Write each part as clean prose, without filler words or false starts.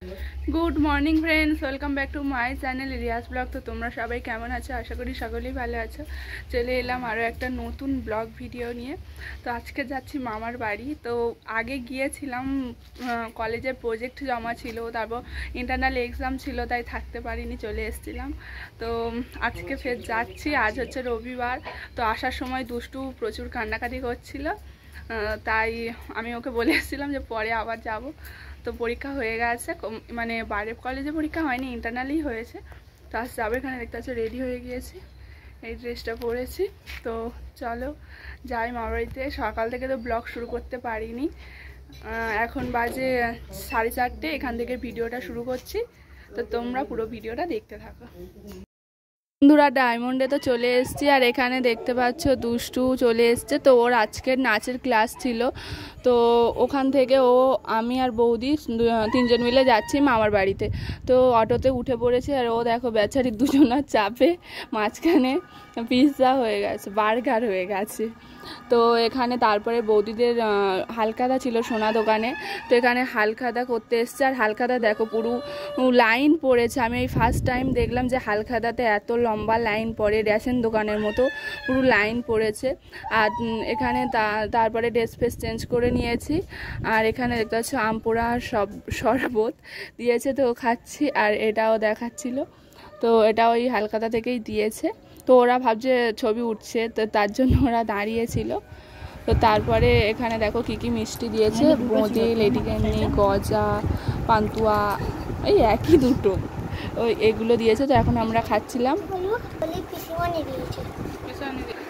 Good morning friends welcome back to my channel Riyaz blog. तो तुम्हारा सबाई केमन आछो आशा करी सकलेई भालो आछो। चले एलाम आरो एकटा नतून ब्लग भिडियो निये। तो आज के जाচ্ছি मामार बाड़ी। तो आगे गिয়েছিলাম कलेजे प्रोजेक्ट जमा छिलो, तारपर इंटरनल एग्जाम छिलो, ताई थाकते पारिनी, चले एसेছিলাম। तो आज के फिर যাচ্ছি। आज হচ্ছে রবিবার। তো আসার সময় দুষ্টু প্রচুর কান্নাকাটি করছিল, তাই আমি ওকে বলে এসেছিলাম যে পরে আবার যাব। তো পরীক্ষা হয়ে গেছে, মানে বাইরের কলেজে পরীক্ষা হয়নি, ইন্টারনালই হয়েছে। তো আজ যাবে, এখানে দেখতে পাচ্ছ রেডি হয়ে গিয়েছি, এই ড্রেসটা পরেছি। তো চলো যাই মামার বাড়িতে। সকাল থেকে তো ব্লগ শুরু করতে পারিনি, এখন বাজে 4:30। এখান থেকে ভিডিওটা শুরু করছি, তো তোমরা পুরো ভিডিওটা দেখতে থাকো। বন্ধুরা ডায়মন্ডে তো চলে এসেছি, আর এখানে দেখতে পাচ্ছ দুষ্টু চলে এসছে। তো ওর আজকের নাচের ক্লাস ছিল, তো ওখান থেকে ও আমি আর বৌদি তিনজন মিলে যাচ্ছি মামার বাড়িতে। তো অটোতে উঠে পড়েছি, আর ও দেখো বেচারি দুজনার চাপে মাঝখানে পিৎজা হয়ে গেছে, বার্গার হয়ে গেছে। তো এখানে তারপরে বৌদিদের হালখাতা ছিল সোনা দোকানে, তো এখানে হালখাতা করতে এসছে। আর হালখাতা দেখো পুরো লাইন পড়েছে। আমি এই ফার্স্ট টাইম দেখলাম যে হালখাতাতে এত লম্বা লাইন পড়ে, রেশন দোকানের মতো পুরো লাইন পড়েছে। আর এখানে তারপরে ড্রেস ফেস চেঞ্জ করে নিয়েছি। আর এখানে দেখতে পাচ্ছ আমপোড়া সব শরবত দিয়েছে, তো খাচ্ছি। আর এটাও দেখাচ্ছিল, তো এটা ওই হালখাতা থেকেই দিয়েছে। তো ওরা ভাবছে ছবি উঠছে, তো তার জন্য ওরা দাঁড়িয়েছিল। তো তারপরে এখানে দেখো কি কি মিষ্টি দিয়েছে, বোঁদে, লেডি ক্যান্ডি, গজা, পান্তুয়া, এই একই দুটো, ওই এগুলো দিয়েছে। তো এখন আমরা খাচ্ছিলাম।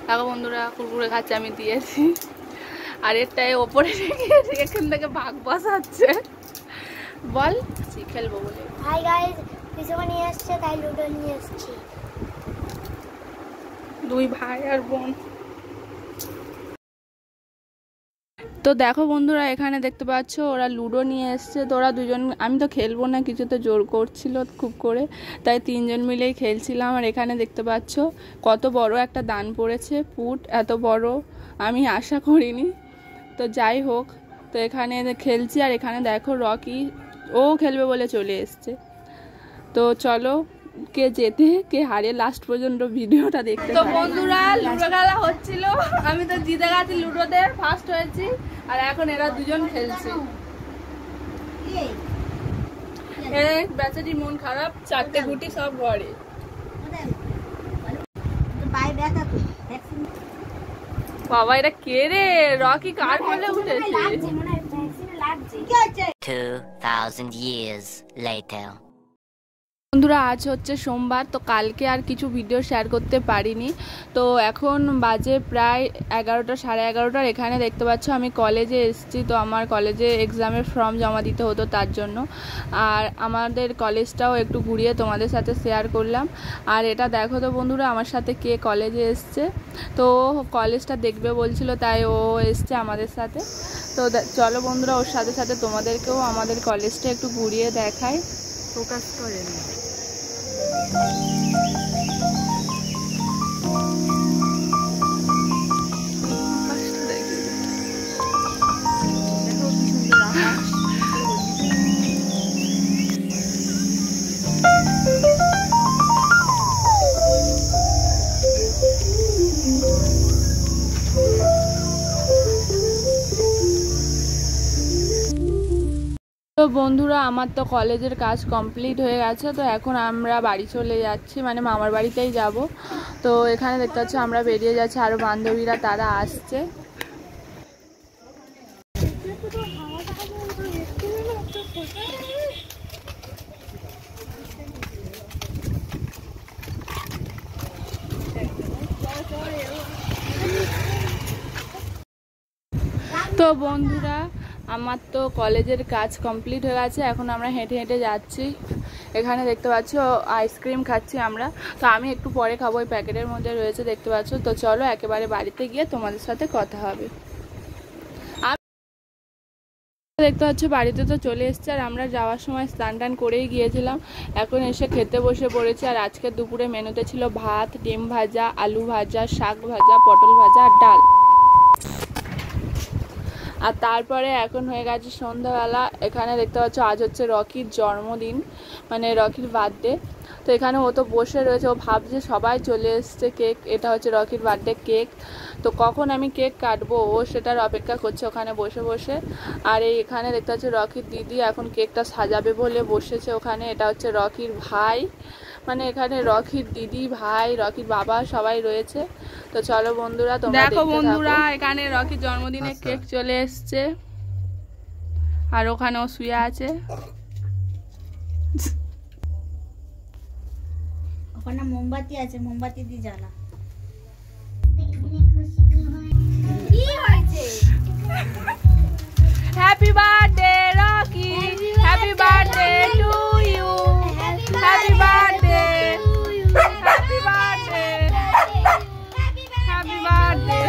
দেখো বন্ধুরা কুরকুরে খাচ্ছে, আমি দিয়েছি। আর এরটাই ওপরে রেখে এখান থেকে ভাগ বসাচ্ছে, বল খেলবো বলে। হাই গাইস, পিছনে নিয়ে আসছে, তাই লুডো নিয়ে আসছি। দুই ভাই আর বোন। তো দেখো বন্ধুরা এখানে দেখতে পাচ্ছ ওরা লুডো নিয়ে এসছে। তো ওরা দুজন, আমি তো খেলবো না, কিছুতে জোর করছিল খুব করে, তাই তিনজন মিলেই খেলছিলাম। আর এখানে দেখতে পাচ্ছ কত বড় একটা দান পড়েছে, ফুট এত বড় আমি আশা করিনি। তো যাই হোক, তো এখানে খেলছি। আর এখানে দেখো রকি, ও খেলবে বলে চলে এসছে। তো চলো কে জেতে কে হারে লাস্ট পর্যন্ত ভিডিওটা দেখতে। তো বন্ধুরা লুডো খেলা হচ্ছিল, আমি তো জিতে গেছি, লুডোতে ফার্স্ট হয়েছি। আর এখন এরা দুজন খেলছে। বেচারি মন খারাপ, চারটে গুটি সব ঘরে। বাবা এটা কে রে? রকি কার কোলে উঠেছে? 2000 years later. বন্ধুরা আজ হচ্ছে সোমবার, তো কালকে আর কিছু ভিডিও শেয়ার করতে পারিনি। তো এখন বাজে প্রায় 11টা, 11:30। এখানে দেখতে পাচ্ছ আমি কলেজে এসেছি। তো আমার কলেজে এক্সামের ফর্ম জমা দিতে হতো, তার জন্য। আর আমাদের কলেজটাও একটু ঘুরিয়ে তোমাদের সাথে শেয়ার করলাম। আর এটা দেখো তো বন্ধুরা আমার সাথে কে কলেজে এসছে। তো কলেজটা দেখবে বলছিল, তাই ও এসছে আমাদের সাথে। তো চলো বন্ধুরা ওর সাথে সাথে তোমাদেরকেও আমাদের কলেজটা একটু ঘুরিয়ে দেখাই। ফোকাস করেন। তো বন্ধুরা আমার তো কলেজের কাজ কমপ্লিট হয়ে গেছে। তো এখন আমরা বাড়ি চলে যাচ্ছি, মানে মামার বাড়িতেই যাব। তো এখানে দেখতে পাচ্ছি আমরা বেরিয়ে যাচ্ছি, আরও বান্ধবীরা তারা আসছে। তো বন্ধুরা আমার তো কলেজের কাজ কমপ্লিট হয়ে গেছে, এখন আমরা হেঁটে হেঁটে যাচ্ছি। এখানে দেখতে পাচ্ছ আইসক্রিম খাচ্ছি আমরা। তো আমি একটু পরে খাবো, ওই প্যাকেটের মধ্যে রয়েছে দেখতে পাচ্ছ। তো চলো একেবারে বাড়িতে গিয়ে তোমাদের সাথে কথা হবে। দেখতে পাচ্ছ বাড়িতে তো চলে এসছে। আর আমরা যাওয়ার সময় স্নান টান করেই গিয়েছিলাম, এখন এসে খেতে বসে পড়েছি। আর আজকের দুপুরে মেনুতে ছিল ভাত, ডিম ভাজা, আলু ভাজা, শাক ভাজা, পটল ভাজা আর ডাল। আর তারপরে এখন হয়ে গেছে সন্ধ্যাবেলা। এখানে দেখতে পাচ্ছ আজ হচ্ছে রকির জন্মদিন, মানে রকির বার্থডে। তো এখানে ও তো বসে রয়েছে, ও ভাবছে সবাই চলে এসছে, কেক, এটা হচ্ছে রকির বার্থডে কেক। তো কখন আমি কেক কাটবো ও সেটার অপেক্ষা করছে ওখানে বসে বসে। আর এখানে দেখতে পাচ্ছ রকির দিদি এখন কেকটা সাজাবে বলে বসেছে ওখানে। এটা হচ্ছে রকির ভাই, মানে এখানে রকির দিদি, ভাই, রকির বাবা সবাই রয়েছে। তো চলো বন্ধুরা, তোমরা দেখো বন্ধুরা, এখানে রকির জন্মদিনে কেক চলে এসছে আর ওখানে ও শুয়ে আছে। ওখানে মোমবাতি আছে, মোমবাতি দিয়ে জ্বালা। কি হয়েছে? Happy birthday Rocky, happy birthday to you, happy birthday, happy birthday, happy birthday.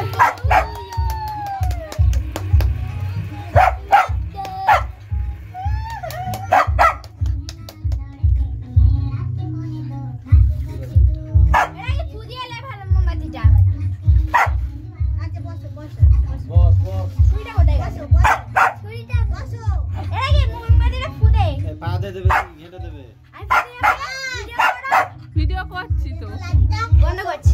Video করছি তো, বন্ধ করছি।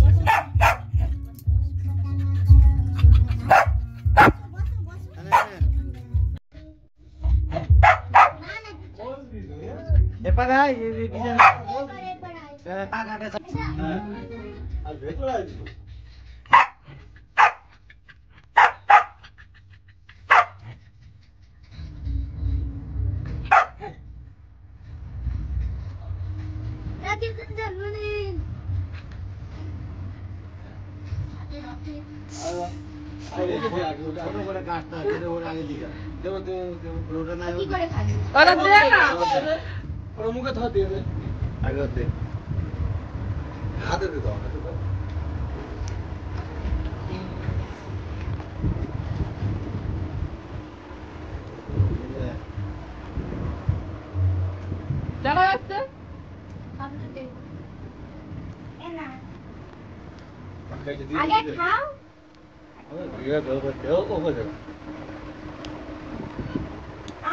দেখা যাচ্ছে আগে খাও।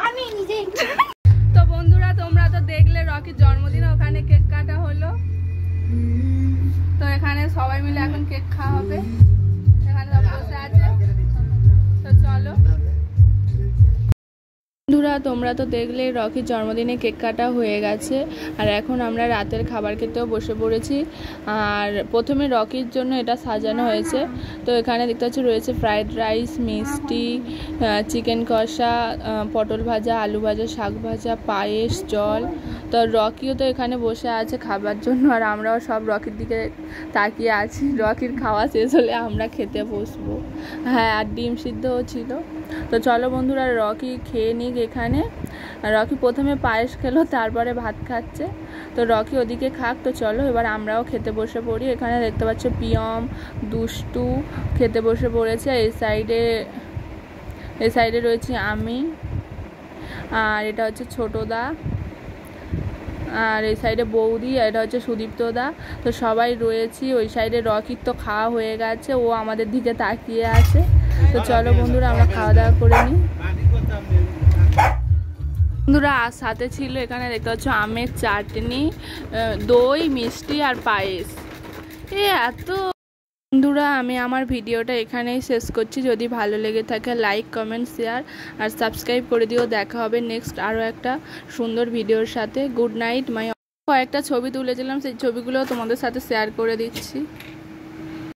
আমি নিজে। তো বন্ধুরা, তোমরা তো দেখলে রকির জন্মদিনে ওখানে কেক কাটা হলো। তো এখানে সবাই মিলে এখন কেক খাওয়া হবে, এখানে সব বসে আছে। তো চলো বন্ধুরা, তোমরা তো দেখলে রকির জন্মদিনে কেক কাটা হয়ে গেছে। আর এখন আমরা রাতের খাবার খেতেও বসে পড়েছি। আর প্রথমে রকির জন্য এটা সাজানো হয়েছে। তো এখানে দেখতে পাচ্ছি রয়েছে ফ্রাইড রাইস, মিষ্টি, চিকেন কষা, পটল ভাজা, আলু ভাজা, শাক ভাজা, পায়েস, জল। তো রকিও তো এখানে বসে আছে খাবার জন্য, আর আমরাও সব রকির দিকে তাকিয়ে আছি। রকির খাওয়া শেষ হলে আমরা খেতে বসবো। হ্যাঁ, আর ডিম সিদ্ধও ছিল। তো চলো বন্ধুরা, রকি খেয়ে নিক এখানে। রকি প্রথমে পায়েস খেলো, তারপরে ভাত খাচ্ছে। তো রকি ওদিকে খাক। তো চলো এবার আমরাও খেতে বসে পড়ি। এখানে দেখতে পাচ্ছ পিয়ম, দুষ্টু খেতে বসে পড়েছে। এই সাইডে রয়েছি আমি, আর এটা হচ্ছে ছোটদা, আর এই সাইডে বৌদি, আর এটা হচ্ছে সুদীপ্তদা। তো সবাই রয়েছি। ওই সাইডে রকির তো খাওয়া হয়ে গেছে, ও আমাদের দিকে তাকিয়ে আছে। তো চলো বন্ধুরা, আমরা খাওয়া দাওয়া করে নিই। বন্ধুরা, আর সাথে ছিল এখানে দেখতে পাচ্ছ আমের চাটনি, দই, মিষ্টি আর পায়েস। এত বন্ধুরা, আমি আমার ভিডিওটা এখানেই শেষ করছি। যদি ভালো লেগে থাকে লাইক, কমেন্ট, শেয়ার আর সাবস্ক্রাইব করে দিও। দেখা হবে নেক্সট আরও একটা সুন্দর ভিডিওর সাথে। Good night. কয়েকটা ছবি তুলেছিলাম, সেই ছবিগুলো তোমাদের সাথে শেয়ার করে দিচ্ছি।